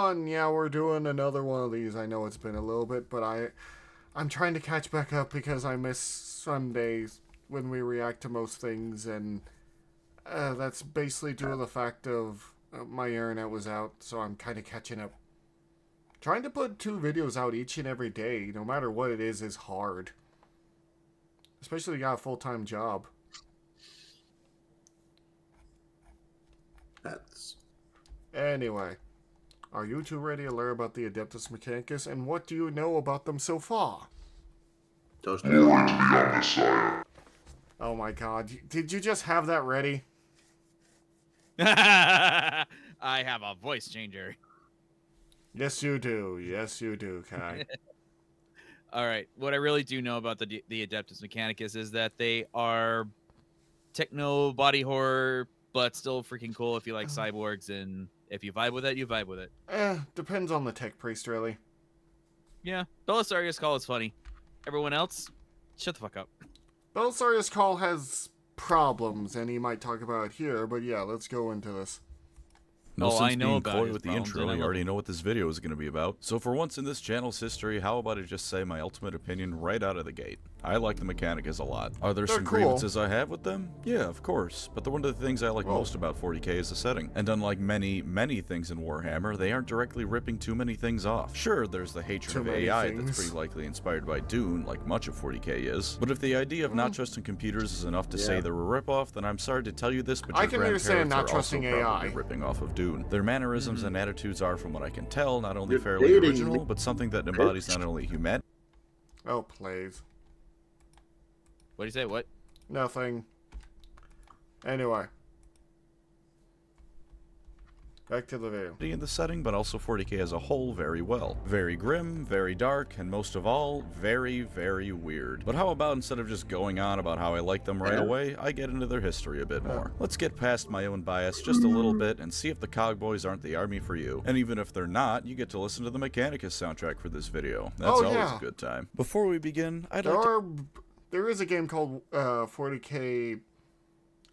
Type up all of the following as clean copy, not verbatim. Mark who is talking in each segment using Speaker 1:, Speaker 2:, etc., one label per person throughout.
Speaker 1: everyone! Yeah, we're doing another one of these. I know it's been a little bit, but I'm trying to catch back up because I miss Sundays when we react to most things, and that's basically due to the fact of my internet was out, so I'm kind of catching up. Trying to put 2 videos out each and every day, no matter what it is hard. Especially if you got a full-time job.
Speaker 2: That's...
Speaker 1: Anyway, are you two ready to learn about the Adeptus Mechanicus, and what do you know about them so far?
Speaker 2: Toast.
Speaker 1: Oh my god, did you just have that ready?
Speaker 3: I have a voice changer.
Speaker 1: Yes, you do. Yes, you do, Kai.
Speaker 3: All right. What I really do know about the Adeptus Mechanicus is that they are techno body horror, but still freaking cool if you like cyborgs, and if you vibe with it, you vibe with it.
Speaker 1: Depends on the tech priest, really.
Speaker 3: Yeah. Belisarius Call is funny. Everyone else, shut the fuck up.
Speaker 1: Belisarius Call has problems, and he might talk about it here, but yeah, let's go into this.
Speaker 4: No sense
Speaker 3: I know
Speaker 4: being
Speaker 3: about
Speaker 4: coy
Speaker 3: his
Speaker 4: with the
Speaker 3: problems,
Speaker 4: intro,
Speaker 3: and I
Speaker 4: you
Speaker 3: love
Speaker 4: already
Speaker 3: it.
Speaker 4: know what this video is going to be about. So for once in this channel's history, how about I just say my ultimate opinion right out of the gate? I like the Mechanicus a lot. Are there some
Speaker 1: cool.
Speaker 4: grievances I have with them? Yeah, of course. But one of the things I like most about 40k is the setting. And unlike many things in Warhammer, they aren't directly ripping too many things off. Sure, there's the hatred of AI that's pretty likely inspired by Dune, like much of 40k is. But if the idea of not trusting computers is enough to say they're a ripoff, then I'm sorry to tell you this, but your
Speaker 1: I can understand
Speaker 4: grandparents
Speaker 1: not
Speaker 4: are
Speaker 1: trusting
Speaker 4: also
Speaker 1: AI.
Speaker 4: probably ripping off of Dune. Their mannerisms and attitudes are, from what I can tell, not only fairly original, but something that embodies not only humanity.
Speaker 1: Oh, please.
Speaker 3: What do you say? What?
Speaker 1: Nothing. Anyway. Back to the video.
Speaker 4: In the setting, but also 40k as a whole very well. Very grim, very dark, and most of all, very, very weird. But how about instead of just going on about how I like them right away, I get into their history a bit more. Let's get past my own bias just a little bit and see if the Cogboys aren't the army for you. And even if they're not, you get to listen to the Mechanicus soundtrack for this video. That's always a good time. Before we begin,
Speaker 1: There is a game called 40k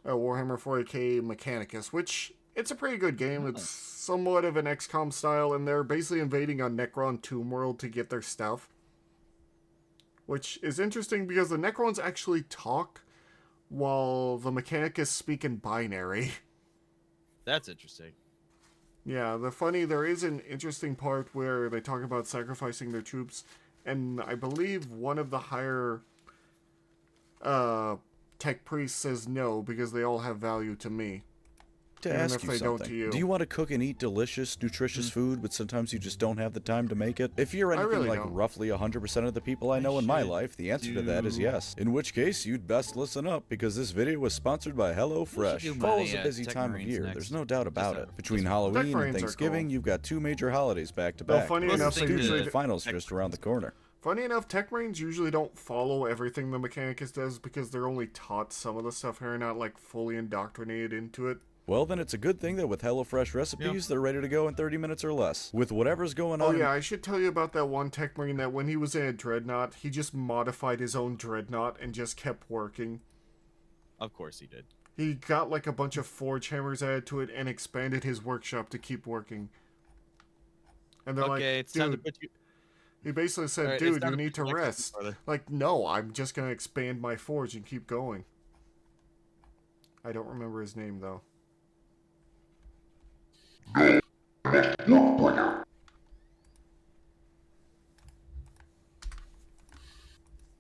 Speaker 1: Warhammer 40k Mechanicus, which it's a pretty good game. It's somewhat of an XCOM style, and they're basically invading a Necron tomb world to get their stuff. Which is interesting because the Necrons actually talk while the Mechanicus speak in binary.
Speaker 3: That's interesting.
Speaker 1: Yeah, there is an interesting part where they talk about sacrificing their troops, and I believe one of the higher tech priests says no because they all have value to me.
Speaker 4: To ask you something. Do you want to cook and eat delicious, nutritious food, but sometimes you just don't have the time to make it? If you're anything like roughly 100% of the people I know in my life, the answer to that is yes. In which case, you'd best listen up, because this video was sponsored by HelloFresh. Fall is a busy time of year, there's no doubt about it. Between Halloween and Thanksgiving, you've got 2 major holidays back to back.
Speaker 1: Funny enough,
Speaker 4: the finals just around the corner.
Speaker 1: Funny enough, Tech Marines usually don't follow everything the Mechanicus does because they're only taught some of the stuff here and not like fully indoctrinated into it.
Speaker 4: Well, then it's a good thing that with HelloFresh recipes, they're ready to go in 30 minutes or less. With whatever's going on...
Speaker 1: Oh yeah, I should tell you about that one Tech Marine that when he was in a Dreadnought, he just modified his own Dreadnought and just kept working.
Speaker 3: Of course he did.
Speaker 1: He got like a bunch of forge hammers added to it and expanded his workshop to keep working. And they're like,
Speaker 3: it's time to
Speaker 1: dude...
Speaker 3: put you...
Speaker 1: He basically said, dude, you need to rest. Like, no, I'm just going to expand my forge and keep going. I don't remember his name, though.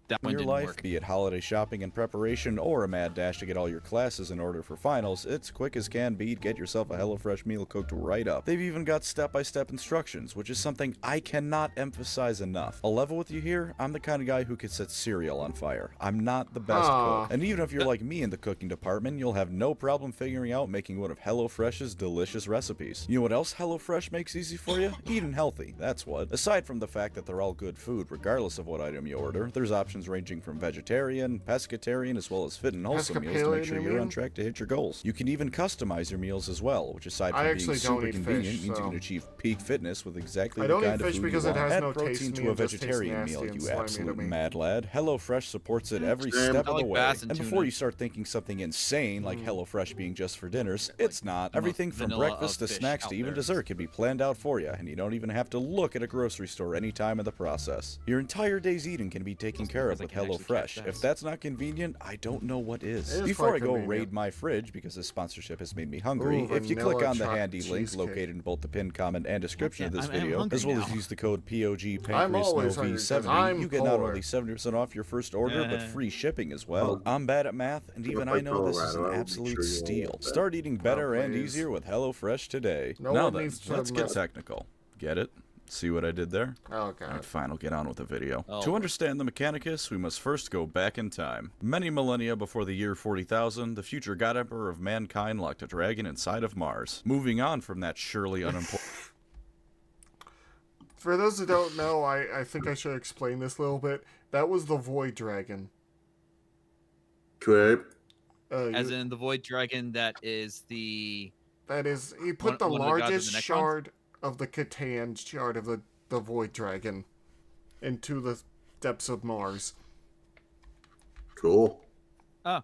Speaker 3: That
Speaker 4: in your life, be it holiday shopping and preparation or a mad dash to get all your classes in order for finals, it's quick as can be to get yourself a HelloFresh meal cooked right up. They've even got step-by-step instructions, which is something I cannot emphasize enough. I'll level with you here, I'm the kind of guy who could set cereal on fire. I'm not the best cook. And even if you're like me in the cooking department, you'll have no problem figuring out making one of HelloFresh's delicious recipes. You know what else HelloFresh makes easy for you? Eating healthy, that's what. Aside from the fact that they're all good food, regardless of what item you order, there's options ranging ranging from vegetarian, pescatarian, as well as fit and wholesome meals to make sure
Speaker 1: Pescapillion, you
Speaker 4: you're on
Speaker 1: mean?
Speaker 4: track to hit your goals. You can even customize your meals as well, which aside
Speaker 1: I
Speaker 4: from being
Speaker 1: actually don't
Speaker 4: super
Speaker 1: eat
Speaker 4: convenient
Speaker 1: fish,
Speaker 4: means you
Speaker 1: so-
Speaker 4: can achieve peak fitness with exactly
Speaker 1: I
Speaker 4: the
Speaker 1: don't eat
Speaker 4: kind of
Speaker 1: fish
Speaker 4: food
Speaker 1: because
Speaker 4: you
Speaker 1: it
Speaker 4: want.
Speaker 1: has
Speaker 4: Add
Speaker 1: no
Speaker 4: protein
Speaker 1: taste to
Speaker 4: to
Speaker 1: me
Speaker 4: a
Speaker 1: and just tastes
Speaker 4: vegetarian
Speaker 1: nasty
Speaker 4: meal,
Speaker 1: and
Speaker 4: you
Speaker 1: slimy to
Speaker 4: absolute
Speaker 1: me.
Speaker 4: mad lad. HelloFresh supports it every
Speaker 2: Same.
Speaker 4: step
Speaker 3: I
Speaker 4: of the
Speaker 3: like
Speaker 4: way.
Speaker 3: bass and
Speaker 4: And before
Speaker 3: tuna.
Speaker 4: you start thinking something insane like HelloFresh being just for dinners,
Speaker 3: Like,
Speaker 4: it's not.
Speaker 3: the most
Speaker 4: Everything from
Speaker 3: vanilla
Speaker 4: breakfast
Speaker 3: of
Speaker 4: to
Speaker 3: fish
Speaker 4: snacks
Speaker 3: out
Speaker 4: to even
Speaker 3: there.
Speaker 4: dessert can be planned out for you, and you don't even have to look at a grocery store any time in the process. Your entire day's eating can be taken care of
Speaker 3: because I
Speaker 4: with
Speaker 3: can actually catch
Speaker 4: HelloFresh.
Speaker 3: bass.
Speaker 4: If that's not convenient, I don't know what is.
Speaker 1: It is
Speaker 4: Before
Speaker 1: quite
Speaker 4: I go
Speaker 1: convenient.
Speaker 4: raid my fridge, because this sponsorship has made me hungry,
Speaker 1: Ooh,
Speaker 4: if you click
Speaker 1: vanilla
Speaker 4: on the
Speaker 1: chocolate
Speaker 4: handy link
Speaker 1: cheesecake.
Speaker 4: located in both the pinned comment and description of
Speaker 3: Okay,
Speaker 4: this
Speaker 3: I'm
Speaker 4: video,
Speaker 3: hungry
Speaker 4: as well as
Speaker 3: now.
Speaker 4: use the code POG
Speaker 1: I'm always hungry 'cause I'm
Speaker 4: you get not
Speaker 1: poor.
Speaker 4: only 70% off your first order, but free shipping as well.
Speaker 2: Oh.
Speaker 4: I'm bad at math, and even I
Speaker 2: like
Speaker 4: know this is
Speaker 2: Colorado,
Speaker 4: an
Speaker 2: I will make
Speaker 4: absolute
Speaker 2: sure you all
Speaker 4: steal.
Speaker 2: want that.
Speaker 4: Start eating better and
Speaker 1: please.
Speaker 4: easier with HelloFresh today.
Speaker 1: No
Speaker 4: Now
Speaker 1: one
Speaker 4: then,
Speaker 1: needs to
Speaker 4: let's get
Speaker 1: mess-
Speaker 4: technical. Get it? See what I did there?
Speaker 1: Oh, God.
Speaker 4: Alright, fine, I'll get on with the video.
Speaker 3: Oh.
Speaker 4: To understand the Mechanicus, we must first go back in time. Many millennia before the year 40,000, the future God Emperor of mankind locked a dragon inside of Mars. Moving on from that surely unimportant...
Speaker 1: For those who don't know, I think I should explain this a little bit. That was the Void Dragon.
Speaker 2: Okay.
Speaker 3: As in the Void Dragon, that is the
Speaker 1: That is, he put the
Speaker 3: one of the gods of
Speaker 1: largest
Speaker 3: the Necrons?
Speaker 1: shard of the Catan shard of the Void Dragon into the depths of Mars.
Speaker 2: Cool.
Speaker 3: oh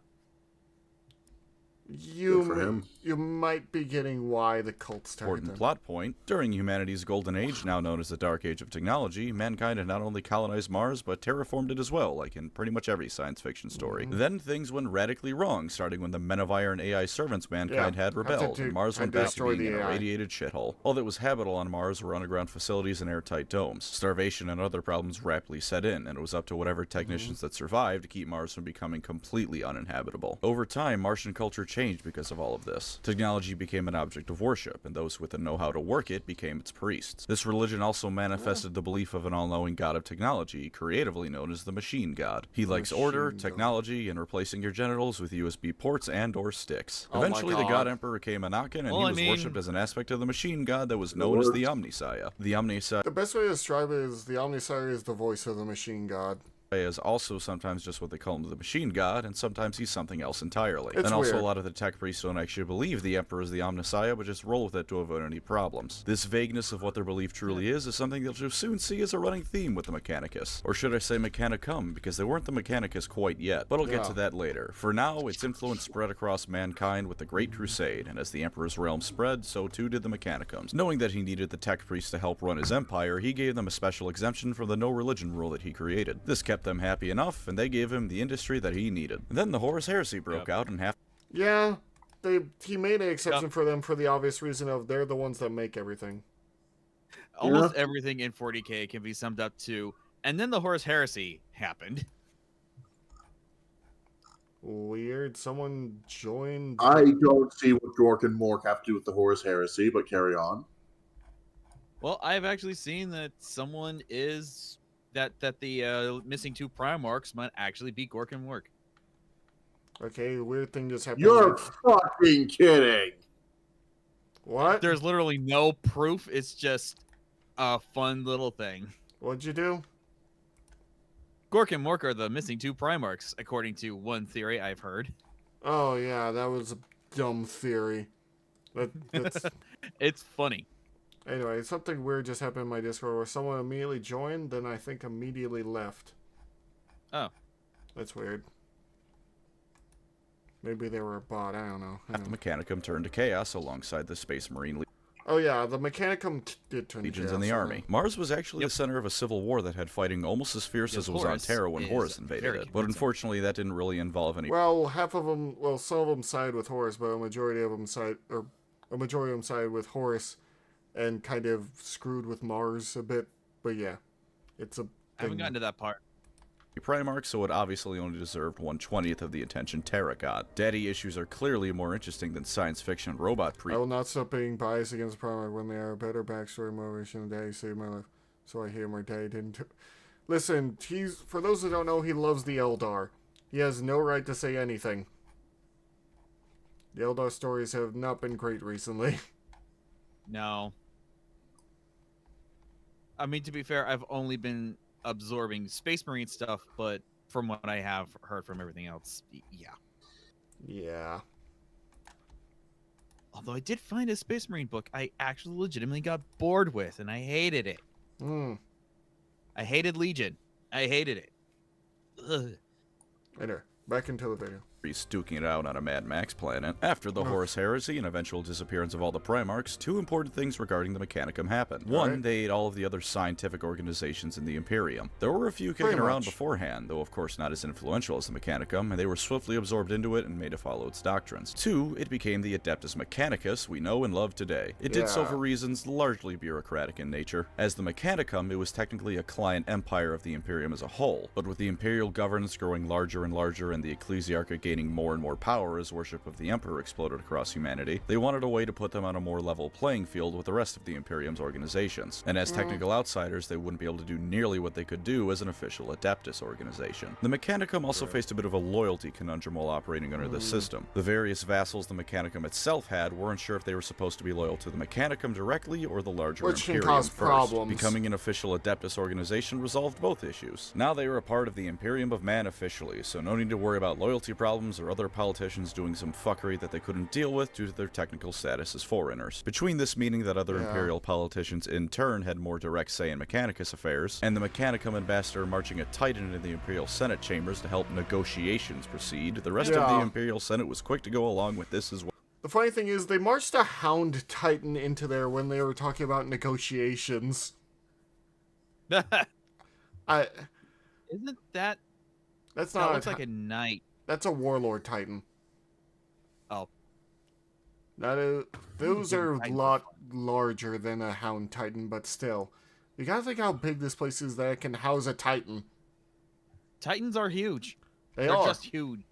Speaker 2: Good for him.
Speaker 1: You might be getting why the cult started.
Speaker 4: Important
Speaker 1: them.
Speaker 4: plot point. During humanity's golden age, now known as the Dark Age of Technology, mankind had not only colonized Mars, but terraformed it as well, like in pretty much every science fiction story. Then things went radically wrong, starting when the Men of Iron AI servants mankind
Speaker 1: Yeah,
Speaker 4: had rebelled, and Mars
Speaker 1: had
Speaker 4: went
Speaker 1: to
Speaker 4: back to
Speaker 1: destroy
Speaker 4: being
Speaker 1: the
Speaker 4: an
Speaker 1: AI.
Speaker 4: irradiated shithole. All that was habitable on Mars were underground facilities and airtight domes. Starvation and other problems rapidly set in, and it was up to whatever technicians that survived to keep Mars from becoming completely uninhabitable. Over time, Martian culture changed because of all of this. Technology became an object of worship, and those with the know-how to work it became its priests. This religion also manifested the belief of an all-knowing god of technology, creatively known as the Machine God. He likes order,
Speaker 1: Machine God.
Speaker 4: technology, and replacing your genitals with USB ports and or sticks.
Speaker 1: Oh my
Speaker 4: Eventually, the
Speaker 1: God.
Speaker 4: God Emperor came a-knocking, and
Speaker 3: Well,
Speaker 4: he
Speaker 3: I
Speaker 4: was
Speaker 3: mean-
Speaker 4: worshipped as an aspect of the Machine God that was known as the
Speaker 2: works.
Speaker 4: Omnisaya. The Omnisaya
Speaker 1: The best way to describe it is the Omnisire is the voice of the machine god.
Speaker 4: is also sometimes just what they call him, the Machine God, and sometimes he's something else entirely.
Speaker 1: It's
Speaker 4: and also
Speaker 1: weird.
Speaker 4: a lot of the tech priests don't actually believe the Emperor is the Omnisaya, but just roll with it to avoid any problems. This vagueness of what their belief truly is something that you'll soon see as a running theme with the Mechanicus. Or should I say Mechanicum, because they weren't the Mechanicus quite yet, but I'll get
Speaker 1: Yeah.
Speaker 4: to that later. For now, its influence spread across mankind with the Great Crusade, and as the Emperor's realm spread, so too did the Mechanicums. Knowing that he needed the tech priests to help run his empire, he gave them a special exemption from the no-religion rule that he created. This kept them happy enough, and they gave him the industry that he needed. Then the Horus Heresy broke out, and half
Speaker 1: Yeah, he made an exception for them for the obvious reason of they're the ones that make everything.
Speaker 3: almost everything in 40K can be summed up to, and then the Horus Heresy happened.
Speaker 1: Weird. Someone joined.
Speaker 2: I don't see what Dork and Mork have to do with the Horus Heresy, but carry on.
Speaker 3: Well, I've actually seen that someone is that the missing two Primarchs might actually be Gork and Work.
Speaker 1: Okay, weird thing just happened.
Speaker 2: You're fucking kidding.
Speaker 1: What?
Speaker 3: There's literally no proof. It's just a fun little thing.
Speaker 1: What'd you do?
Speaker 3: Gork and Mork are the missing two Primarchs, according to one theory I've heard.
Speaker 1: Oh yeah, that was a dumb theory. That's
Speaker 3: It's funny.
Speaker 1: anyway. Something weird just happened in my Discord where someone immediately joined, then I think immediately left.
Speaker 3: Oh.
Speaker 1: That's weird. Maybe they were a bot. I don't know.
Speaker 4: the Mechanicum turned to chaos alongside the Space Marine
Speaker 1: Oh yeah, the Mechanicum did turn
Speaker 4: legions
Speaker 1: chaos,
Speaker 4: in the
Speaker 1: so-
Speaker 4: army. Mars was actually the center of a civil war that had fighting almost as fierce
Speaker 3: Because
Speaker 4: as it was on
Speaker 3: Horus
Speaker 4: Terra when
Speaker 3: is
Speaker 4: Horus invaded
Speaker 3: very
Speaker 4: it. But
Speaker 3: convincing.
Speaker 4: unfortunately, that didn't really involve any
Speaker 1: Well, half of them. Well, some of them side with Horus, but a majority of them side with Horus, and kind of screwed with Mars a bit. But yeah, it's a.
Speaker 3: I haven't
Speaker 1: thing.
Speaker 3: gotten to that part.
Speaker 4: Primarch, so it obviously only deserved 1/20th of the attention Terra got. Daddy issues are clearly more interesting than science fiction robot
Speaker 1: I will not stop being biased against Primarch when they are a better backstory motivation than Daddy saved my life. So I hate him or Daddy didn't. Listen, for those who don't know, he loves the Eldar. He has no right to say anything. The Eldar stories have not been great recently.
Speaker 3: No. I mean, to be fair, I've only been absorbing Space Marine stuff, but from what I have heard from everything else, yeah.
Speaker 1: Yeah.
Speaker 3: Although I did find a Space Marine book I actually legitimately got bored with, and I hated it.
Speaker 1: Hmm.
Speaker 3: I hated Legion. I hated it. Ugh.
Speaker 1: Later. Back into the video.
Speaker 4: duking it out on a Mad Max planet. After the Horus Heresy and eventual disappearance of all the Primarchs, two important things regarding the Mechanicum happened. One, they ate all of the other scientific organizations in the Imperium. There were a few kicking around beforehand, though of course not as influential as the Mechanicum, and they were swiftly absorbed into it and made to follow its doctrines. Two, it became the Adeptus Mechanicus we know and love today. It did so for reasons largely bureaucratic in nature. As the Mechanicum, it was technically a client empire of the Imperium as a whole, but with the Imperial governance growing larger and larger and the Ecclesiarchate gaining more and more power as worship of the Emperor exploded across humanity, they wanted a way to put them on a more level playing field with the rest of the Imperium's organizations. And as technical outsiders, they wouldn't be able to do nearly what they could do as an official Adeptus organization. The Mechanicum also faced a bit of a loyalty conundrum while operating under this system. The various vassals the Mechanicum itself had weren't sure if they were supposed to be loyal to the Mechanicum directly or the larger Imperium
Speaker 1: can cause
Speaker 4: first.
Speaker 1: problems.
Speaker 4: Becoming an official Adeptus organization resolved both issues. Now they were a part of the Imperium of Man officially, so no need to worry about loyalty problems or other politicians doing some fuckery that they couldn't deal with due to their technical status as foreigners. Between this meaning that other Imperial politicians in turn had more direct say in Mechanicus affairs, and the Mechanicum ambassador marching a Titan into the Imperial Senate chambers to help negotiations proceed, the rest of the Imperial Senate was quick to go along with this as well.
Speaker 1: The funny thing is, they marched a Hound Titan into there when they were talking about negotiations.
Speaker 3: Isn't that?
Speaker 1: That's
Speaker 3: That
Speaker 1: not.
Speaker 3: looks like a knight.
Speaker 1: That's a Warlord Titan.
Speaker 3: Oh.
Speaker 1: Those are a lot larger than a Hound Titan, but still, you gotta think how big this place is that it can house a Titan.
Speaker 3: Titans are huge.
Speaker 1: They're
Speaker 3: just huge.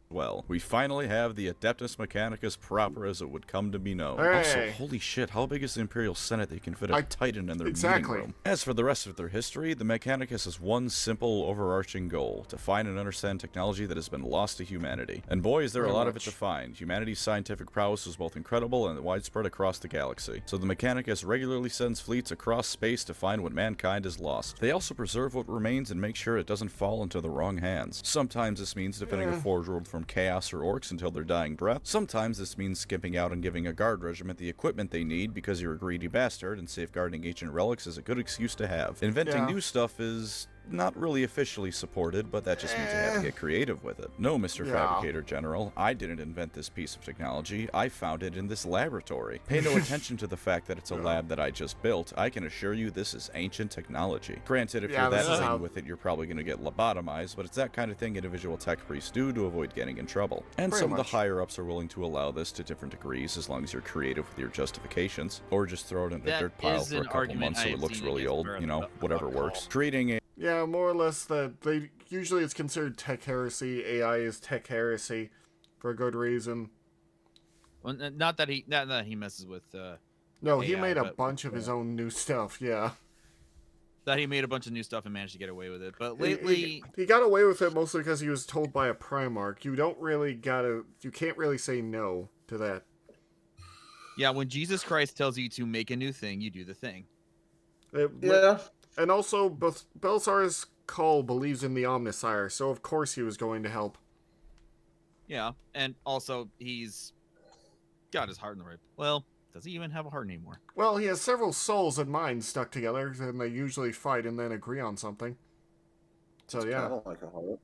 Speaker 4: Well, we finally have the Adeptus Mechanicus proper as it would come to be known.
Speaker 1: Hey.
Speaker 4: Also, holy shit, how big is the Imperial Senate that you can fit a Titan in their meeting room? As for the rest of their history, the Mechanicus has one simple, overarching goal: to find and understand technology that has been lost to humanity. And boy, is there a lot of it to find. Humanity's scientific prowess is both incredible and widespread across the galaxy. So the Mechanicus regularly sends fleets across space to find what mankind has lost. They also preserve what remains and make sure it doesn't fall into the wrong hands. Sometimes this means defending a Forge World from chaos or orcs until their dying breath. Sometimes this means skipping out and giving a guard regiment the equipment they need because you're a greedy bastard, and safeguarding ancient relics is a good excuse to have. Inventing new stuff is not really officially supported, but that just means you have to get creative with it. No, Mr. Fabricator General, I didn't invent this piece of technology. I found it in this laboratory. Pay no attention to the fact that it's a lab that I just built. I can assure you this is ancient technology. Granted, if you're that thing with it, you're probably going to get lobotomized, but it's that kind of thing individual tech priests do to avoid getting in trouble. And some of the higher-ups are willing to allow this to different degrees as long as you're creative with your justifications, or just throw it in a dirt pile for a couple months so it looks really old, you know, whatever works. Creating a
Speaker 1: Yeah, more or less that they usually it's considered tech heresy. AI is tech heresy for a good reason.
Speaker 3: Well, not that he messes with.
Speaker 1: No, he
Speaker 3: AI,
Speaker 1: made a bunch of his own new stuff. Yeah,
Speaker 3: that he made a bunch of new stuff and managed to get away with it. But lately,
Speaker 1: he got away with it mostly because he was told by a Primarch. You can't really say no to that.
Speaker 3: Yeah, when Jesus Christ tells you to make a new thing, you do the thing.
Speaker 1: And also, Belisarius Cull believes in the Omnissiah, so of course he was going to help.
Speaker 3: Yeah, and also he's got his heart in the right. Well, does he even have a heart anymore?
Speaker 1: Well, he has several souls and minds stuck together, and they usually fight and then agree on something. So
Speaker 2: It's
Speaker 1: yeah.
Speaker 2: kinda like a heart.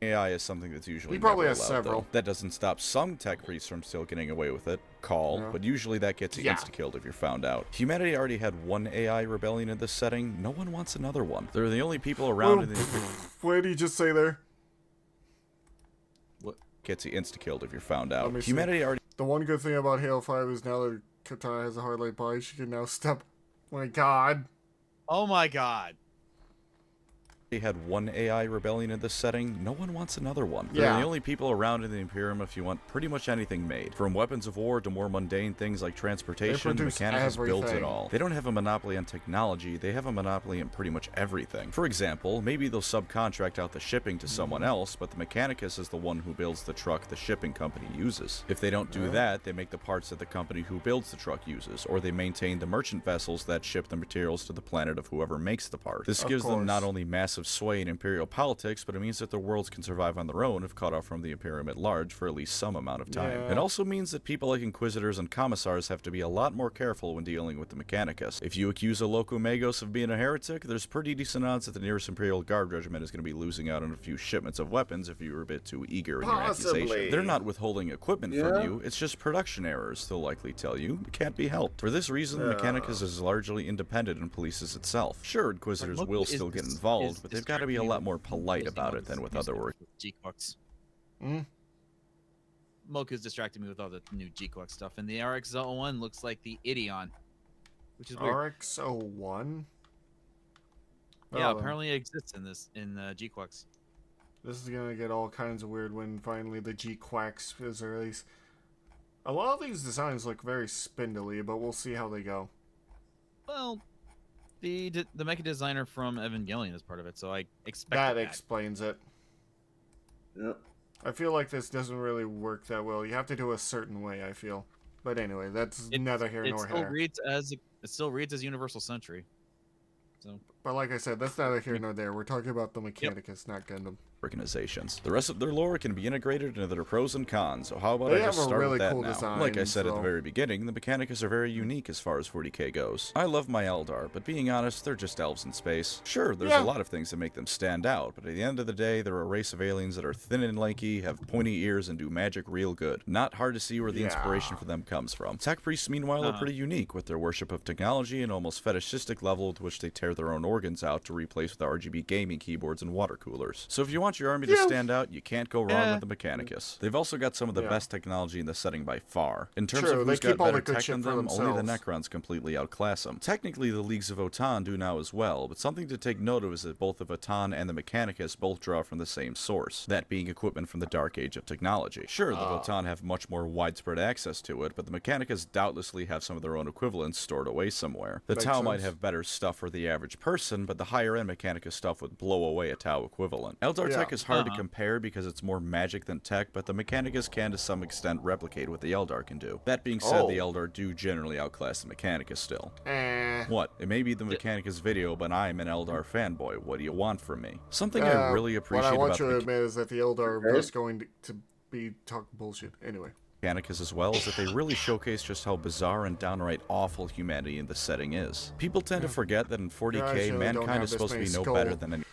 Speaker 4: AI is something that's usually
Speaker 1: He probably
Speaker 4: never
Speaker 1: has
Speaker 4: allowed,
Speaker 1: several.
Speaker 4: though. That doesn't stop some tech priests from still getting away with it. But usually that gets you insta-killed if you're found out. Humanity already had one AI rebellion in this setting. No one wants another one. They're the only people around in the...
Speaker 1: What did you just say there?
Speaker 4: What gets you insta-killed if you're found out?
Speaker 1: Let me
Speaker 4: Humanity already...
Speaker 1: The one good thing about Halo 5 is now that Katana has a hard-light body, she can now step... My god.
Speaker 3: Oh my god.
Speaker 4: They had one AI rebellion in this setting, no one wants another one.
Speaker 1: Yeah.
Speaker 4: They're the only people around in the Imperium if you want pretty much anything made. From weapons of war to more mundane things like transportation,
Speaker 1: produce
Speaker 4: Mechanicus builds it
Speaker 1: everything.
Speaker 4: all. They don't have a monopoly on technology, they have a monopoly on pretty much everything. For example, maybe they'll subcontract out the shipping to someone else, but the Mechanicus is the one who builds the truck the shipping company uses. If they don't do that, they make the parts that the company who builds the truck uses, or they maintain the merchant vessels that ship the materials to the planet of whoever makes the part. This gives them not only massive sway in Imperial politics, but it means that their worlds can survive on their own if cut off from the Imperium at large for at least some amount of time.
Speaker 1: Yeah.
Speaker 4: It also means that people like Inquisitors and Commissars have to be a lot more careful when dealing with the Mechanicus. If you accuse a Loco Magos of being a heretic, there's pretty decent odds that the nearest Imperial Guard regiment is going to be losing out on a few shipments of weapons if you were a bit too eager in your accusation. They're not withholding equipment from you, it's just production errors, they'll likely tell you. It can't be helped. For this reason, the Mechanicus is largely independent and polices itself. Sure, Inquisitors will still get involved, but they've got to be a lot more polite about it than with other work.
Speaker 3: G-Quux.
Speaker 1: Mm.
Speaker 3: Moku's distracting me with all the new G-Quux stuff, and the RX-01 looks like the Idion, which is weird.
Speaker 1: RX-01?
Speaker 3: Yeah,
Speaker 1: Oh,
Speaker 3: apparently it exists in G-Quux.
Speaker 1: This is gonna get all kinds of weird when finally the G-Quax is released. A lot of these designs look very spindly, but we'll see how they go.
Speaker 3: Well, the mecha designer from Evangelion is part of it, so I expect
Speaker 1: That
Speaker 3: that.
Speaker 1: explains it.
Speaker 2: Yep.
Speaker 1: I feel like this doesn't really work that well. You have to do a certain way, I feel. But anyway, that's neither here nor there.
Speaker 3: It still reads as Universal Century. So,
Speaker 1: But like I said, that's neither here nor there. We're talking about the Mechanicus, not Gundam.
Speaker 4: Organizations. The rest of their lore can be integrated into their pros and cons, so how about
Speaker 1: They
Speaker 4: I just
Speaker 1: have a
Speaker 4: start
Speaker 1: really
Speaker 4: with that
Speaker 1: cool
Speaker 4: now?
Speaker 1: design,
Speaker 4: Like I said at the
Speaker 1: so-
Speaker 4: very beginning, the Mechanicus are very unique as far as 40k goes. I love my Eldar, but being honest, they're just elves in space. Sure, there's
Speaker 1: Yeah.
Speaker 4: a lot of things that make them stand out, but at the end of the day, they're a race of aliens that are thin and lanky, have pointy ears, and do magic real good. Not hard to see where the inspiration for them comes from. Tech priests, meanwhile, are pretty unique, with their worship of technology and almost fetishistic level to which they tear their own organs out to replace with RGB gaming keyboards and water coolers. So if you want your army to stand out, you can't go wrong with the Mechanicus. They've also got some of the best technology in the setting by far. In terms
Speaker 1: True,
Speaker 4: of
Speaker 1: they
Speaker 4: who's
Speaker 1: keep
Speaker 4: got
Speaker 1: all
Speaker 4: better
Speaker 1: the good
Speaker 4: tech
Speaker 1: shit
Speaker 4: than
Speaker 1: for
Speaker 4: them, only the
Speaker 1: themselves.
Speaker 4: Necrons completely outclass them. Technically, the Leagues of Votan do now as well, but something to take note of is that both the Votan and the Mechanicus both draw from the same source, that being equipment from the Dark Age of technology. Sure, the Votan have much more widespread access to it, but the Mechanicus doubtlessly have some of their own equivalents stored away somewhere. The
Speaker 1: Makes
Speaker 4: Tau might
Speaker 1: sense.
Speaker 4: have better stuff for the average person, but the higher-end Mechanicus stuff would blow away a Tau equivalent. Eldar tech is hard to compare because it's more magic than tech, but the Mechanicus can to some extent replicate what the Eldar can do. That being said, the Eldar do generally outclass the Mechanicus still. What? It may be the Mechanicus video, but I'm an Eldar fanboy. What do you want from me? Something I really appreciate
Speaker 1: What I want
Speaker 4: about
Speaker 1: you to
Speaker 4: the
Speaker 1: admit is that the Eldar are just going to be talking bullshit. Anyway.
Speaker 4: Mechanicus as well is that they really showcase just how bizarre and downright awful humanity in the setting is. People tend to forget that in 40k,
Speaker 1: Guys really don't
Speaker 4: mankind
Speaker 1: have
Speaker 4: is
Speaker 1: this
Speaker 4: supposed to be
Speaker 1: many
Speaker 4: no
Speaker 1: skull.
Speaker 4: better than any.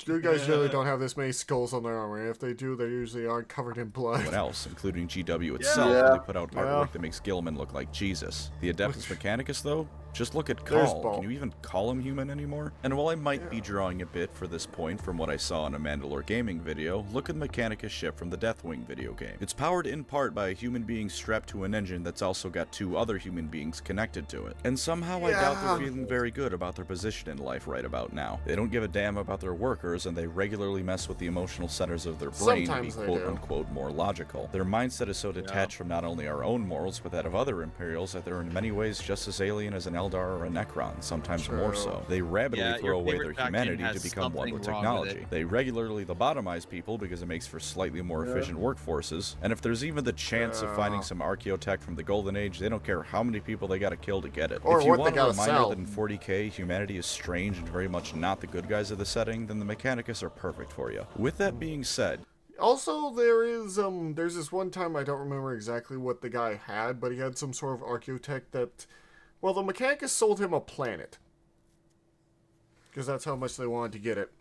Speaker 1: You guys really don't have this many skulls on their armor. If they do, they usually aren't covered in blood.
Speaker 4: Anyone else, including GW itself,
Speaker 2: Yeah.
Speaker 4: where they put out artwork that makes Gilman look like Jesus. The Adeptus Mechanicus, though, just look at
Speaker 1: There's
Speaker 4: Call.
Speaker 1: Ball.
Speaker 4: Can you even call him human anymore? And while I might be drawing a bit for this point from what I saw in a Mandalore gaming video, look at the Mechanicus ship from the Deathwing video game. It's powered in part by a human being strapped to an engine that's also got two other human beings connected to it. And somehow I doubt they're feeling very good about their position in life right about now. They don't give a damn about their workers, and they regularly mess with the emotional centers of their brain
Speaker 1: Sometimes
Speaker 4: to
Speaker 1: they
Speaker 4: be
Speaker 1: do.
Speaker 4: quote-unquote more logical. Their mindset is so detached from not only our own morals, but that of other Imperials, that they're in many ways just as alien as an Eldar or a Necron, sometimes more so. They rapidly throw away their humanity to become one with technology. They regularly lobotomize people because it makes for slightly more efficient workforces, and if there's even the chance of finding some archaeotech from the Golden Age, they don't care how many people they gotta kill to get it.
Speaker 1: Or
Speaker 4: If you
Speaker 1: what they
Speaker 4: want a
Speaker 1: gotta
Speaker 4: reminder
Speaker 1: sell.
Speaker 4: that in 40k, humanity is strange and very much not the good guys of the setting, then the Mechanicus are perfect for you. With that being said,
Speaker 1: Also, there's this one time, I don't remember exactly what the guy had, but he had some sort of archaeotech that, well, the Mechanicus sold him a planet. Because that's how much they wanted to get it.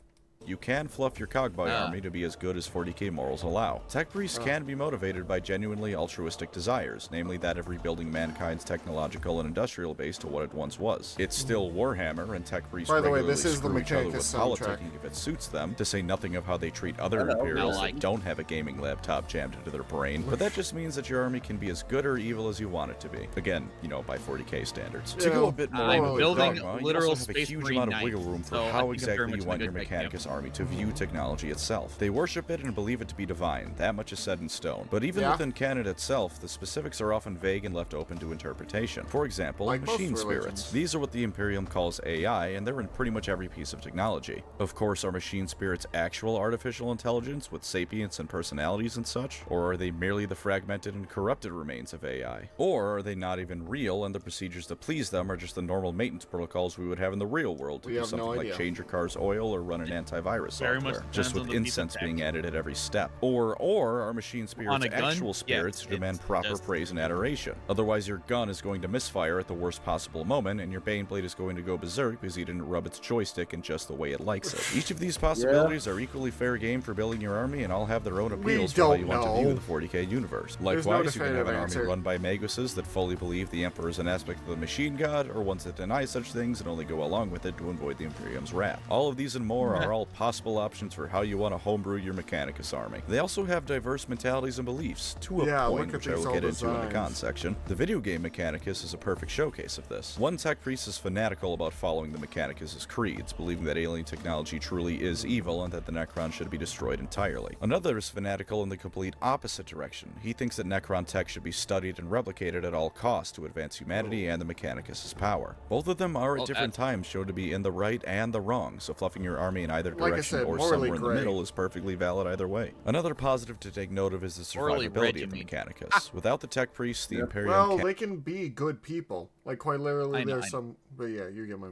Speaker 4: You can fluff your cogboy
Speaker 3: Ah.
Speaker 4: army to be as good as 40k morals allow. Tech priests can be motivated by genuinely altruistic desires, namely that of rebuilding mankind's technological and industrial base to what it once was. It's still Warhammer, and tech priests
Speaker 1: By the way,
Speaker 4: regularly
Speaker 1: this is the
Speaker 4: screw each other with
Speaker 1: Mechanicus soundtrack.
Speaker 4: politicking if it suits them, to say nothing of how they treat other
Speaker 2: Hello.
Speaker 4: Imperials
Speaker 3: I like
Speaker 4: that don't have a gaming laptop jammed into their brain, but that just means that your army can be as good or evil as you want it to be. Again, by 40k standards. To
Speaker 1: Yeah,
Speaker 4: go a bit more
Speaker 3: I'm
Speaker 4: into the
Speaker 3: building
Speaker 4: dogma, you
Speaker 3: literal
Speaker 4: also have a
Speaker 3: Space
Speaker 4: huge
Speaker 3: Marine
Speaker 4: amount of
Speaker 3: knights,
Speaker 4: wiggle room for
Speaker 3: so I
Speaker 4: how
Speaker 3: think I'm very
Speaker 4: exactly
Speaker 3: much
Speaker 4: you
Speaker 3: in a
Speaker 4: want your
Speaker 3: good pick,
Speaker 4: Mechanicus army to view technology itself. They worship it and believe it to be divine, that much is set in stone. But even
Speaker 1: Yeah.
Speaker 4: within canon itself, the specifics are often vague and left open to interpretation. For example,
Speaker 1: Like most
Speaker 4: machine
Speaker 1: religions.
Speaker 4: spirits. These are what the Imperium calls AI, and they're in pretty much every piece of technology. Of course, are machine spirits actual artificial intelligence with sapience and personalities and such? Or are they merely the fragmented and corrupted remains of AI? Or are they not even real, and the procedures that please them are just the normal maintenance protocols we would have in the real world to
Speaker 1: We
Speaker 4: do
Speaker 1: have no
Speaker 4: something like
Speaker 1: idea.
Speaker 4: change your car's oil or run an antivirus
Speaker 3: Very much
Speaker 4: software, just
Speaker 3: depends
Speaker 4: with
Speaker 3: on the piece of
Speaker 4: incense
Speaker 3: tech.
Speaker 4: being added at every step? Or are machine spirits
Speaker 3: On a gun?
Speaker 4: actual
Speaker 3: Yes,
Speaker 4: spirits who demand
Speaker 3: it's
Speaker 4: proper
Speaker 3: just-
Speaker 4: praise and adoration? Otherwise, your gun is going to misfire at the worst possible moment, and your Baneblade is going to go berserk because you didn't rub its joystick in just the way it likes it. Each of these possibilities are equally fair game for building your army, and all have their own appeals for how
Speaker 1: don't
Speaker 4: you want to view
Speaker 1: know.
Speaker 4: the 40k universe.
Speaker 1: There's no
Speaker 4: Likewise, you can have an
Speaker 1: definitive
Speaker 4: army
Speaker 1: answer.
Speaker 4: run by maguses that fully believe the Emperor is an aspect of the machine god, or ones that deny such things and only go along with it to avoid the Imperium's wrath. All of these and more are all possible options for how you want to homebrew your Mechanicus army. They also have diverse mentalities and beliefs, to a
Speaker 1: Yeah,
Speaker 4: point,
Speaker 1: look at
Speaker 4: which I
Speaker 1: these
Speaker 4: will get
Speaker 1: old
Speaker 4: into in the
Speaker 1: designs.
Speaker 4: con section. The video game Mechanicus is a perfect showcase of this. One tech priest is fanatical about following the Mechanicus' creeds, believing that alien technology truly is evil and that the Necron should be destroyed entirely. Another is fanatical in the complete opposite direction. He thinks that Necron tech should be studied and replicated at all costs to advance humanity and the Mechanicus' power. Both of them are at
Speaker 3: Well,
Speaker 4: different times shown to be in the right and the wrong, so fluffing your army in either
Speaker 1: Like I
Speaker 4: direction
Speaker 1: said,
Speaker 4: or
Speaker 1: morally
Speaker 4: somewhere in the
Speaker 1: gray.
Speaker 4: middle is perfectly valid either way. Another positive to take note of is the
Speaker 3: Morally red,
Speaker 4: survivability
Speaker 3: you
Speaker 4: of the
Speaker 3: mean.
Speaker 4: Mechanicus. Without the tech priests, the Imperium
Speaker 1: Well,
Speaker 4: can't
Speaker 1: they can be good people. Like, quite literally,
Speaker 3: I know,
Speaker 1: there's
Speaker 3: I know.
Speaker 1: some... But yeah, you get my...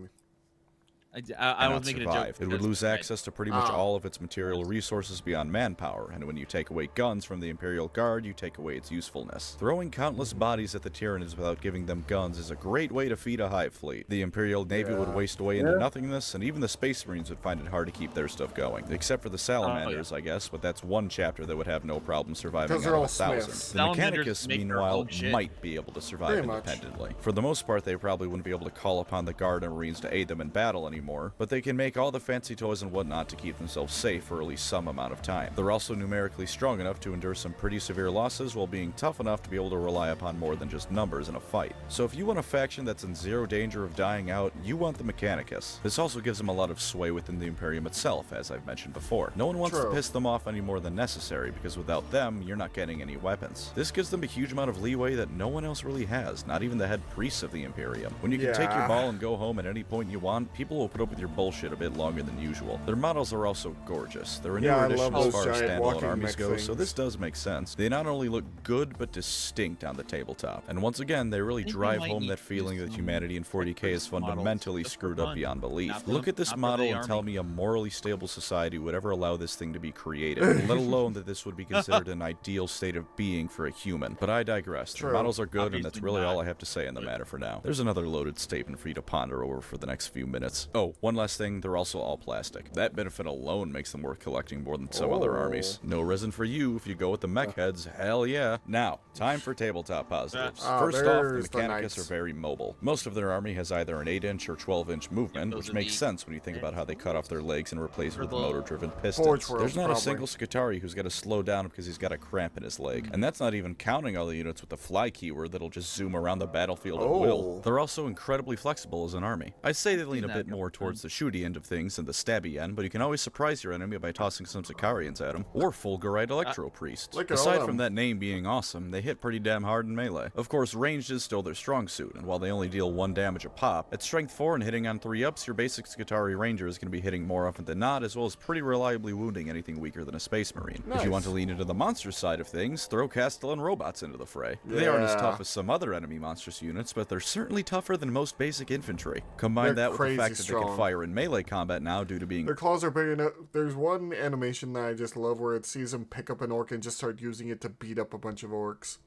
Speaker 3: I
Speaker 4: cannot
Speaker 3: was making
Speaker 4: survive.
Speaker 3: a joke.
Speaker 4: It would
Speaker 3: because
Speaker 4: lose
Speaker 3: I-
Speaker 4: access to pretty much
Speaker 1: Ah.
Speaker 4: all of its material resources beyond manpower, and when you take away guns from the Imperial Guard, you take away its usefulness. Throwing countless bodies at the Tyranids without giving them guns is a great way to feed a hive fleet. The Imperial Navy would waste away into nothingness, and even the Space Marines would find it hard to keep their stuff going. Except for the Salamanders, I guess, but that's one chapter that would have no problem surviving
Speaker 1: 'Cause
Speaker 4: out
Speaker 1: they're
Speaker 4: of
Speaker 1: all
Speaker 4: 1,000.
Speaker 1: Smiths.
Speaker 4: The
Speaker 3: Salamanders
Speaker 4: Mechanicus,
Speaker 3: make their
Speaker 4: meanwhile,
Speaker 3: own shit.
Speaker 4: might be able to survive
Speaker 1: Pretty much.
Speaker 4: independently. For the most part, they probably wouldn't be able to call upon the Guard and Marines to aid them in battle anymore, but they can make all the fancy toys and whatnot to keep themselves safe for at least some amount of time. They're also numerically strong enough to endure some pretty severe losses while being tough enough to be able to rely upon more than just numbers in a fight. So if you want a faction that's in zero danger of dying out, you want the Mechanicus. This also gives them a lot of sway within the Imperium itself, as I've mentioned before. No one wants to
Speaker 1: True.
Speaker 4: piss them off any more than necessary, because without them, you're not getting any weapons. This gives them a huge amount of leeway that no one else really has, not even the head priests of the Imperium. When you can take your
Speaker 1: Yeah.
Speaker 4: ball and go home at any point you want, people will put up with your bullshit a bit longer than usual. Their models are also gorgeous. They're a
Speaker 1: Yeah,
Speaker 4: newer
Speaker 1: I
Speaker 4: addition
Speaker 1: love
Speaker 4: as
Speaker 1: those
Speaker 4: far as
Speaker 1: giant
Speaker 4: standalone
Speaker 1: walking
Speaker 4: armies
Speaker 1: mech
Speaker 4: go, so
Speaker 1: things.
Speaker 4: this does make sense. They not only look good, but distinct on the tabletop. And once again, they really
Speaker 3: think we
Speaker 4: drive
Speaker 3: might
Speaker 4: home
Speaker 3: need
Speaker 4: that
Speaker 3: to
Speaker 4: feeling
Speaker 3: do
Speaker 4: that
Speaker 3: some
Speaker 4: humanity in 40k is
Speaker 3: models
Speaker 4: fundamentally
Speaker 3: just for
Speaker 4: screwed up
Speaker 3: fun.
Speaker 4: beyond belief.
Speaker 3: Not for
Speaker 4: Look
Speaker 3: the-
Speaker 4: at this
Speaker 3: not for
Speaker 4: model
Speaker 3: the
Speaker 4: and tell
Speaker 3: army.
Speaker 4: me a morally stable society would ever allow this thing to be created, let alone that this would be considered an ideal state of being for a human. But I digress. The
Speaker 1: True.
Speaker 4: models are good, and that's
Speaker 3: Obviously
Speaker 4: really all
Speaker 3: not.
Speaker 4: I have to say on the matter for now. There's another loaded statement for you to ponder over for the next few minutes. Oh, one last thing, they're also all plastic. That benefit alone makes them worth collecting more than some other
Speaker 1: Oh.
Speaker 4: armies. No reason for you if you go with the mech heads, hell yeah. Now, time for tabletop positives.
Speaker 1: Ah,
Speaker 4: First off, the
Speaker 1: there's the
Speaker 4: Mechanicus
Speaker 1: knights.
Speaker 4: are very mobile. Most of their army has either an 8-inch or 12-inch movement,
Speaker 3: those
Speaker 4: which
Speaker 3: are
Speaker 4: makes
Speaker 3: the-
Speaker 4: sense when you think about how they cut off their legs and replace it with
Speaker 3: the
Speaker 4: motor-driven
Speaker 1: Forge
Speaker 4: pistons.
Speaker 1: Worlds,
Speaker 4: There's not a
Speaker 1: probably.
Speaker 4: single Skitarii who's got to slow down because he's got a cramp in his leg. And that's not even counting all the units with the fly keyword that'll just zoom around the battlefield at will.
Speaker 1: Oh.
Speaker 4: They're also incredibly flexible as an army. I'd say they lean a
Speaker 3: that
Speaker 4: bit
Speaker 3: couple
Speaker 4: more towards the shooty end of things than the stabby end, but you can always surprise your enemy by tossing some Sicarians at them, or Fulgurite Electro Priests.
Speaker 1: Look at all
Speaker 4: Aside
Speaker 1: them.
Speaker 4: from that name being awesome, they hit pretty damn hard in melee. Of course, ranged is still their strong suit, and while they only deal 1 damage a pop, at strength 4 and hitting on 3-ups, your basic Skitarii Ranger is going to be hitting more often than not, as well as pretty reliably wounding anything weaker than a Space Marine. If you want to
Speaker 1: Nice.
Speaker 4: lean into the monster side of things, throw Castellan robots into the fray. They aren't as
Speaker 1: Yeah.
Speaker 4: tough as some other enemy monstrous units, but they're certainly tougher than most basic infantry. Combine
Speaker 1: They're
Speaker 4: that with the
Speaker 1: crazy
Speaker 4: fact that they can
Speaker 1: strong.
Speaker 4: fire in melee combat now due to being
Speaker 1: Their claws are big enough. There's one animation that I just love where it sees him pick up an orc and just start using it to beat up a bunch of orcs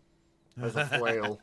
Speaker 1: as a flail.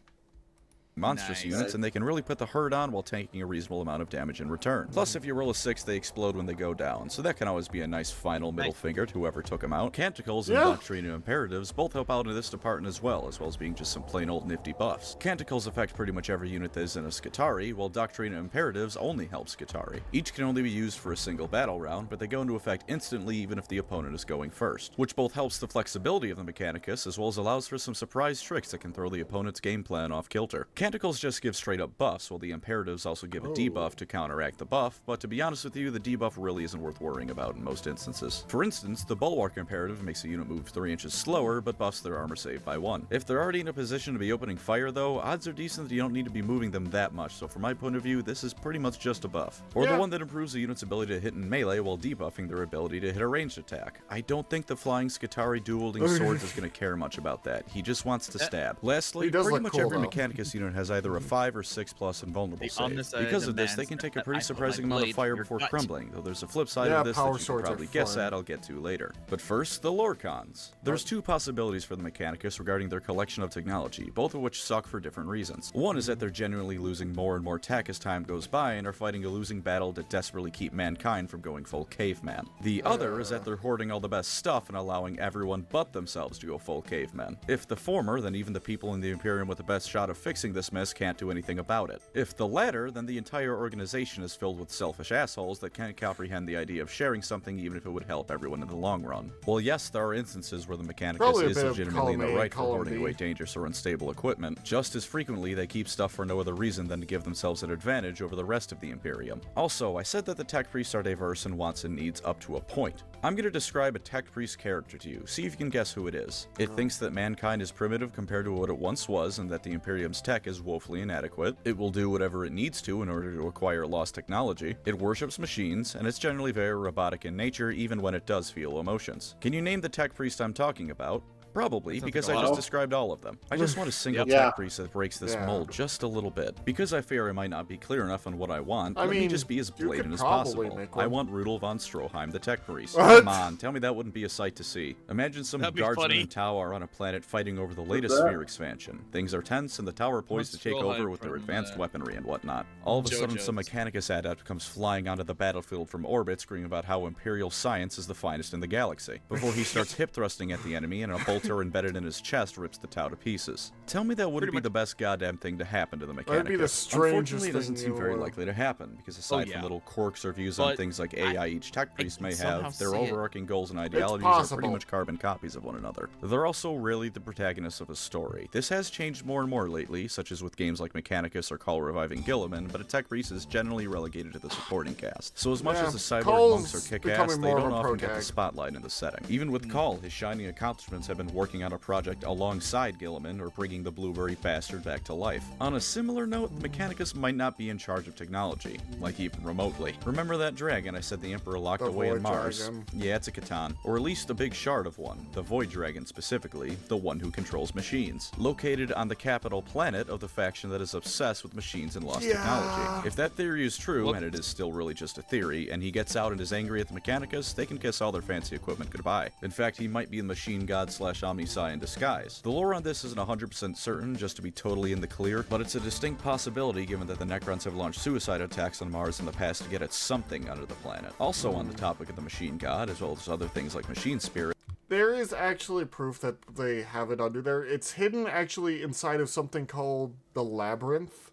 Speaker 4: monstrous
Speaker 3: Nice.
Speaker 4: units, and they can really put the hurt on while taking a reasonable amount of damage in return. Plus, if you roll a 6, they explode when they go down, so that can always be a nice final middle finger to whoever took them out. Canticles and Doctrina Imperatives both help out in this department as well as being just some plain old nifty buffs. Canticles affect pretty much every unit that is in a Skitarii, while Doctrina Imperatives only help Skitarii. Each can only be used for a single battle round, but they go into effect instantly even if the opponent is going first, which both helps the flexibility of the Mechanicus as well as allows for some surprise tricks that can throw the opponent's game plan off kilter. Canticles just give straight up buffs, while the Imperatives also give a debuff to counteract the buff, but to be honest with you, the debuff really isn't worth worrying about in most instances. For instance, the Bulwark Imperative makes a unit move 3 inches slower, but buffs their armor save by 1. If they're already in a position to be opening fire though, odds are decent that you don't need to be moving them that much, so from my point of view, this is pretty much just a buff. Or the one that improves a unit's ability to hit in melee while debuffing their ability to hit a ranged attack. I don't think the flying Skitarii dual-wielding swords is going to care much about that. He just wants to stab. Lastly, pretty much every Mechanicus unit has either a 5 or 6 plus invulnerable save. Because of this, they can take a pretty surprising amount of fire before crumbling, though there's a flip side of this that you can probably guess at I'll get to later. But first, the lore cons. There's 2 possibilities for the Mechanicus regarding their collection of technology, both of which suck for different reasons. One is that they're genuinely losing more and more tech as time goes by and are fighting a losing battle to desperately keep mankind from going full caveman. The other is that they're hoarding all the best stuff and allowing everyone but themselves to go full caveman. If the former, then even the people in the Imperium with the best shot of fixing this mess can't do anything about it. If the latter, then the entire organization is filled with selfish assholes that can't comprehend the idea of sharing something even if it would help everyone in the long run. Well, yes, there are instances where the Mechanicus is legitimately in the right for hoarding away dangerous or unstable equipment. Just as frequently, they keep stuff for no other reason than to give themselves an advantage over the rest of the Imperium. Also, I said that the tech priests are diverse and wants and needs up to a point. I'm going to describe a tech priest character to you, see if you can guess who it is. It thinks that mankind is primitive compared to what it once was and that the Imperium's tech is woefully inadequate. It will do whatever it needs to in order to acquire lost technology. It worships machines, and it's generally very robotic in nature even when it does feel emotions. Can you name the tech priest I'm talking about? Probably, because I just described all of them. I just want a single tech priest that breaks this mold just a little bit. Because I fear I might not be clear enough on what I want, let me just be as blatant as possible. I want Rudolf von Stroheim, the tech priest. Come on, tell me that wouldn't be a sight to see. Imagine some guardsmen and Tau are on a planet fighting over the latest sphere expansion. Things are tense, and the Tau are poised to take over with their advanced weaponry and whatnot. All of a sudden, some Mechanicus adept comes flying onto the battlefield from orbit, screaming about how Imperial science is the finest in the galaxy, before he starts hip-thrusting at the enemy and a bolter embedded in his chest rips the Tau to pieces. Tell me that wouldn't be the best goddamn thing to happen to the Mechanicus. Unfortunately, it doesn't seem very likely to happen, because aside from little quirks or views on things like AI each tech priest may have, their overarching goals and ideologies are pretty much carbon copies of one another. They're also rarely the protagonists of a story. This has changed more and more lately, such as with games like Mechanicus or Call Reviving Gilliman, but a tech priest is generally relegated to the supporting cast. So as much as the cyborg monks are kick-ass, they don't often get the spotlight in the setting. Even with Call, his shining accomplishments have been working on a project alongside Gilliman or bringing the Blueberry bastard back to life. On a similar note, Mechanicus might not be in charge of technology, like even remotely. Remember that dragon I said the Emperor locked away in Mars?
Speaker 1: Dragon.
Speaker 4: Yeah, it's a Catan, or at least a big shard of one, the Void Dragon specifically, the one who controls machines, located on the capital planet of the faction that is obsessed with machines and lost technology. If that theory is true, and it is still really just a theory, and he gets out and is angry at the Mechanicus, they can kiss all their fancy equipment goodbye. In fact, he might be the machine god / Omnisci in disguise. The lore on this isn't 100% certain, just to be totally in the clear, but it's a distinct possibility given that the Necrons have launched suicide attacks on Mars in the past to get at something under the planet. Also on the topic of the machine god, as well as other things like machine spirit,
Speaker 1: there is actually proof that they have it under there. It's hidden actually inside of something called the Labyrinth,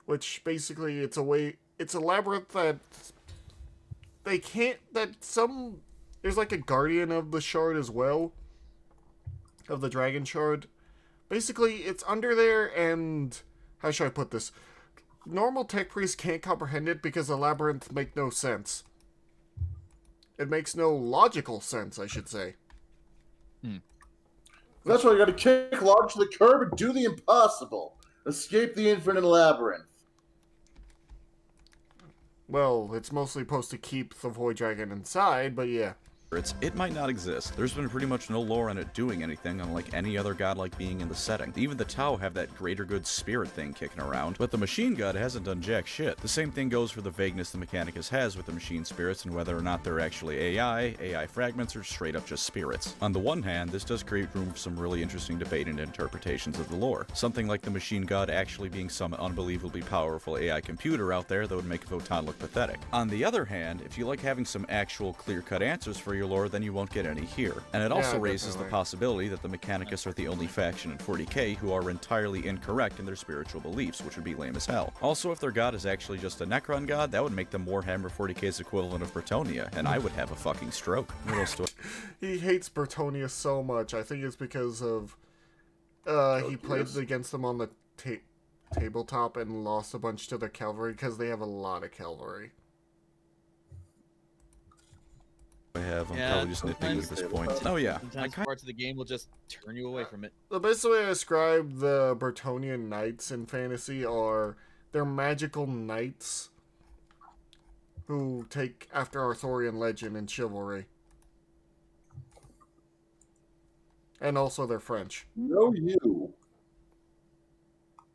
Speaker 1: which basically it's a labyrinth that there's like a guardian of the shard as well, of the dragon shard. Basically, it's under there, and how should I put this? Normal tech priests can't comprehend it because the labyrinth make no sense. It makes no logical sense, I should say.
Speaker 2: That's why you gotta kick logs to the curb and do the impossible. Escape the infinite labyrinth.
Speaker 1: Well, it's mostly supposed to keep the Void Dragon inside, but yeah.
Speaker 4: it might not exist. There's been pretty much no lore on it doing anything, unlike any other godlike being in the setting. Even the Tau have that greater good spirit thing kicking around, but the machine god hasn't done jack shit. The same thing goes for the vagueness the Mechanicus has with the machine spirits and whether or not they're actually AI fragments, or straight up just spirits. On the one hand, this does create room for some really interesting debate and interpretations of the lore. Something like the machine god actually being some unbelievably powerful AI computer out there that would make Votan look pathetic. On the other hand, if you like having some actual clear-cut answers for your lore, then you won't get any here. And it also raises the possibility that the Mechanicus are the only faction in 40k who are entirely incorrect in their spiritual beliefs, which would be lame as hell. Also, if their god is actually just a Necron god, that would make them Warhammer 40k's equivalent of Bretonnia, and I would have a fucking stroke.
Speaker 1: He hates Bretonnia so much. I think it's because of he played against them on the tabletop and lost a bunch to the cavalry because they have a lot of cavalry.
Speaker 4: I'm probably just nitpicking at this point. Oh yeah.
Speaker 3: Sometimes parts of the game will just turn you away from it.
Speaker 1: The best way to describe the Bretonnian knights in fantasy are they're magical knights who take after Arthurian legend and chivalry. And also they're French.
Speaker 2: No, you.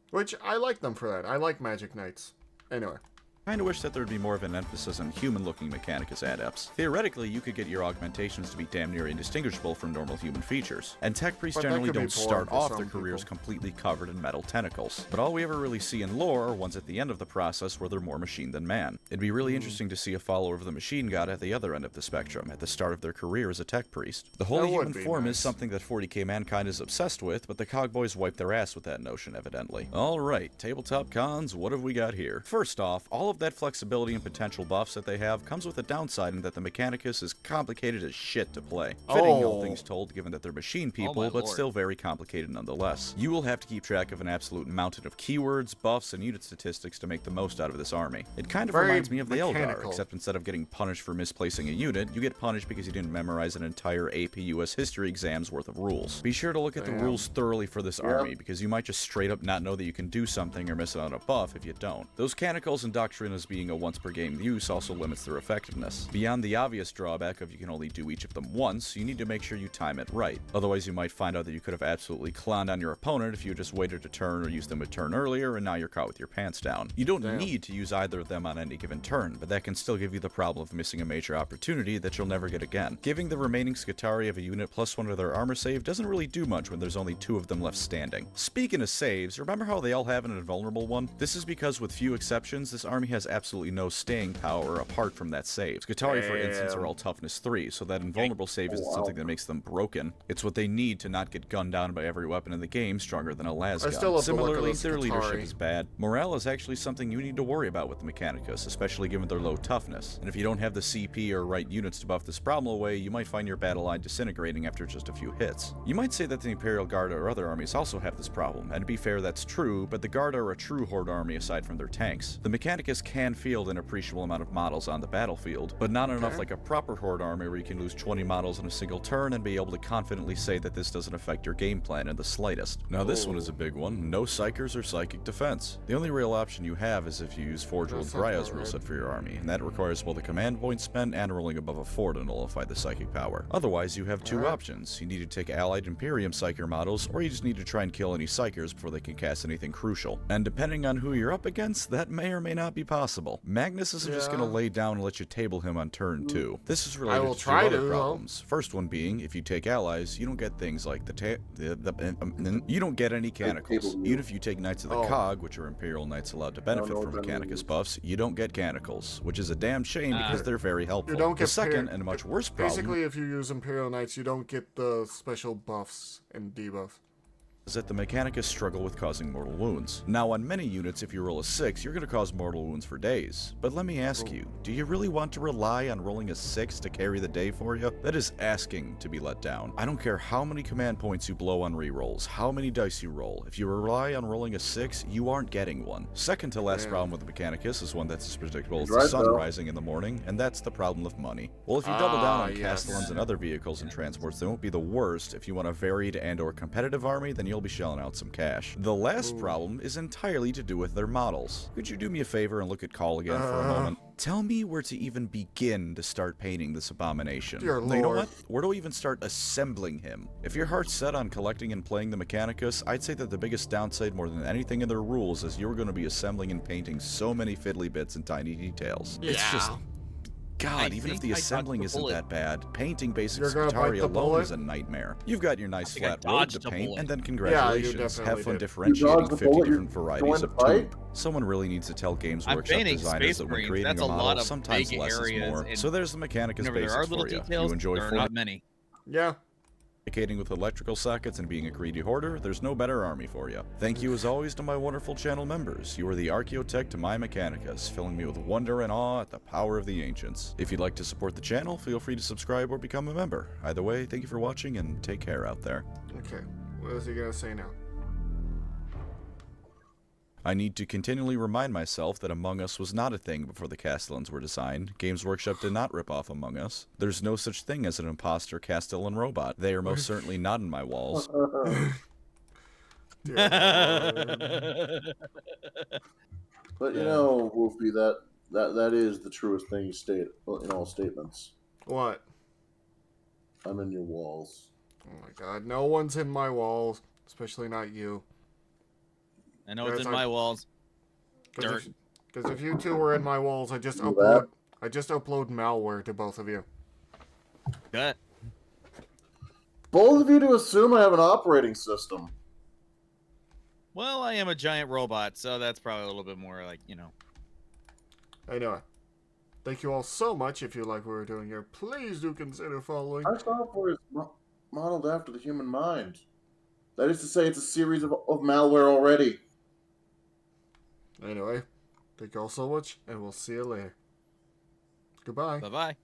Speaker 1: Which, I like them for that. I like magic knights. Anyway.
Speaker 4: Kinda wish that there'd be more of an emphasis on human-looking Mechanicus adepts. Theoretically, you could get your augmentations to be damn near indistinguishable from normal human features. And tech priests generally don't start off their careers completely covered in metal tentacles. But all we ever really see in lore are ones at the end of the process where they're more machine than man. It'd be really interesting to see a follower of the machine god at the other end of the spectrum, at the start of their career as a tech priest. The holy human form is something that 40k mankind is obsessed with, but the Cogboys wipe their ass with that notion, evidently. Alright, tabletop cons, what have we got here? First off, all of that flexibility and potential buffs that they have comes with a downside in that the Mechanicus is complicated as shit to play. Fitting, all things told, given that they're machine people, but still very complicated nonetheless. You will have to keep track of an absolute mountain of keywords, buffs, and unit statistics to make the most out of this army. It kind of reminds me of the Eldar, except instead of getting punished for misplacing a unit, you get punished because you didn't memorize an entire AP US history exam's worth of rules. Be sure to look at the rules thoroughly for this army, because you might just straight up not know that you can do something or miss out on a buff if you don't. Those canicles and doctrinas being a once per game use also limits their effectiveness. Beyond the obvious drawback of you can only do each of them once, you need to make sure you time it right. Otherwise you might find out that you could have absolutely cloned on your opponent if you just waited a turn or used them a turn earlier, and now you're caught with your pants down. You don't need to use either of them on any given turn, but that can still give you the problem of missing a major opportunity that you'll never get again. Giving the remaining Scutari of a unit plus one of their armor save doesn't really do much when there's only two of them left standing. Speaking of saves, remember how they all have an invulnerable one? This is because with few exceptions, this army has absolutely no staying power apart from that save. Scutari, for instance, are all toughness 3, so that invulnerable save isn't something that makes them broken. It's what they need to not get gunned down by every weapon in the game stronger than a lasgun. Similarly, their leadership is bad. Morale is actually something you need to worry about with the Mechanicus, especially given their low toughness. And if you don't have the CP or right units to buff this problem away, you might find your battle line disintegrating after just a few hits. You might say that the Imperial Guard or other armies also have this problem, and to be fair, that's true, but the Guard are a true Horde army aside from their tanks. The Mechanicus can field an appreciable amount of models on the battlefield, but not enough like a proper Horde army where you can lose 20 models in a single turn and be able to confidently say that this doesn't affect your game plan in the slightest. Now this one is a big one. No Psychers or Psychic Defense. The only real option you have is if you use Forge World Graia's ruleset for your army, and that requires both a command point spent and rolling above a 4 to nullify the psychic power. Otherwise, you have two options. You need to take allied Imperium Psyker models, or you just need to try and kill any Psychers before they can cast anything crucial. And depending on who you're up against, that may or may not be possible. Magnus isn't just gonna lay down and let you table him on turn 2. This is related to two other problems. First one being, if you take allies, you don't get things like you don't get any canicles. Even if you take Knights of the Cog, which are Imperial Knights allowed to benefit from Mechanicus buffs, you don't get canicles, which is a damn shame because they're very helpful.
Speaker 1: You don't get
Speaker 4: the second and a much worse problem.
Speaker 1: Basically, if you use Imperial Knights, you don't get the special buffs and debuffs.
Speaker 4: Is that the Mechanicus struggle with causing mortal wounds. Now on many units, if you roll a 6, you're going to cause mortal wounds for days. But let me ask you, do you really want to rely on rolling a 6 to carry the day for you? That is asking to be let down. I don't care how many command points you blow on rerolls, how many dice you roll. If you rely on rolling a 6, you aren't getting one. Second to last problem with the Mechanicus is one that's as predictable as the sun rising in the morning, and that's the problem of money. Well, if you double down on Castellans and other vehicles and transports, they won't be the worst. If you want a varied and or competitive army, then you you'll be shelling out some cash. The last
Speaker 1: Ooh.
Speaker 4: problem is entirely to do with their models. Could you do me a favor and look at Call again for a moment? Tell me where to even begin to start painting this abomination.
Speaker 1: Dear
Speaker 4: No, you know
Speaker 1: Lord.
Speaker 4: what? Where do I even start assembling him? If your heart's set on collecting and playing the Mechanicus, I'd say that the biggest downside more than anything in their rules is you're going to be assembling and painting so many fiddly bits and tiny details. It's just... God,
Speaker 3: I
Speaker 4: even if
Speaker 3: think
Speaker 4: the
Speaker 3: I dodged
Speaker 4: assembling
Speaker 3: the
Speaker 4: isn't
Speaker 3: bullet.
Speaker 4: that bad, painting basic
Speaker 1: You're gonna
Speaker 4: Skitarii
Speaker 1: bite the
Speaker 4: alone
Speaker 1: bullet?
Speaker 4: is a nightmare. You've got your nice
Speaker 3: think I
Speaker 4: flat road to
Speaker 3: dodged a
Speaker 4: paint,
Speaker 3: bullet.
Speaker 4: and then
Speaker 1: Yeah, you
Speaker 4: congratulations,
Speaker 1: definitely
Speaker 4: have fun
Speaker 1: did.
Speaker 4: differentiating
Speaker 2: dodged the
Speaker 4: 50
Speaker 2: bullet,
Speaker 4: different
Speaker 2: you're
Speaker 4: varieties
Speaker 2: going
Speaker 4: of
Speaker 2: to fight?
Speaker 4: tube. Someone really needs to tell Games
Speaker 3: I'm
Speaker 4: Workshop
Speaker 3: painting
Speaker 4: designers
Speaker 3: Space
Speaker 4: that when
Speaker 3: Marines.
Speaker 4: creating
Speaker 3: That's
Speaker 4: a
Speaker 3: a
Speaker 4: model,
Speaker 3: lot of
Speaker 4: sometimes
Speaker 3: big
Speaker 4: less is
Speaker 3: areas,
Speaker 4: more.
Speaker 3: and
Speaker 4: So there's the Mechanicus
Speaker 3: whenever there are
Speaker 4: basics
Speaker 3: little
Speaker 4: for you.
Speaker 3: details,
Speaker 4: You enjoy
Speaker 3: there are not many.
Speaker 1: Yeah.
Speaker 4: fornicating with electrical sockets and being a greedy hoarder, there's no better army for you. Thank you as always to my wonderful channel members. You are the archaeotech to my Mechanicus, filling me with wonder and awe at the power of the ancients. If you'd like to support the channel, feel free to subscribe or become a member. Either way, thank you for watching and take care out there.
Speaker 1: Okay. What is he gonna say now?
Speaker 4: I need to continually remind myself that Among Us was not a thing before the Castellans were designed. Games Workshop did not rip off Among Us. There's no such thing as an imposter Castellan robot. They are most certainly not in my walls.
Speaker 1: Dear Lord.
Speaker 2: But you know, Wolfie, that is the truest thing you state in all statements.
Speaker 1: What?
Speaker 2: I'm in your walls.
Speaker 1: Oh my god, no one's in my walls, especially not you.
Speaker 3: I know it's
Speaker 1: Guys,
Speaker 3: in my walls. Dirt.
Speaker 1: Because if you two were in my walls, I just
Speaker 2: Do that.
Speaker 1: upload malware to both of you.
Speaker 3: Gut.
Speaker 2: Bold of you to assume I have an operating system.
Speaker 3: Well, I am a giant robot, so that's probably a little bit more like, you know.
Speaker 1: Anyway, thank you all so much. If you like what we're doing here, please do consider following.
Speaker 2: Our software is modeled after the human mind. That is to say, it's a series of malware already.
Speaker 1: Anyway, thank you all so much, and we'll see you later. Goodbye.
Speaker 3: Bye-bye.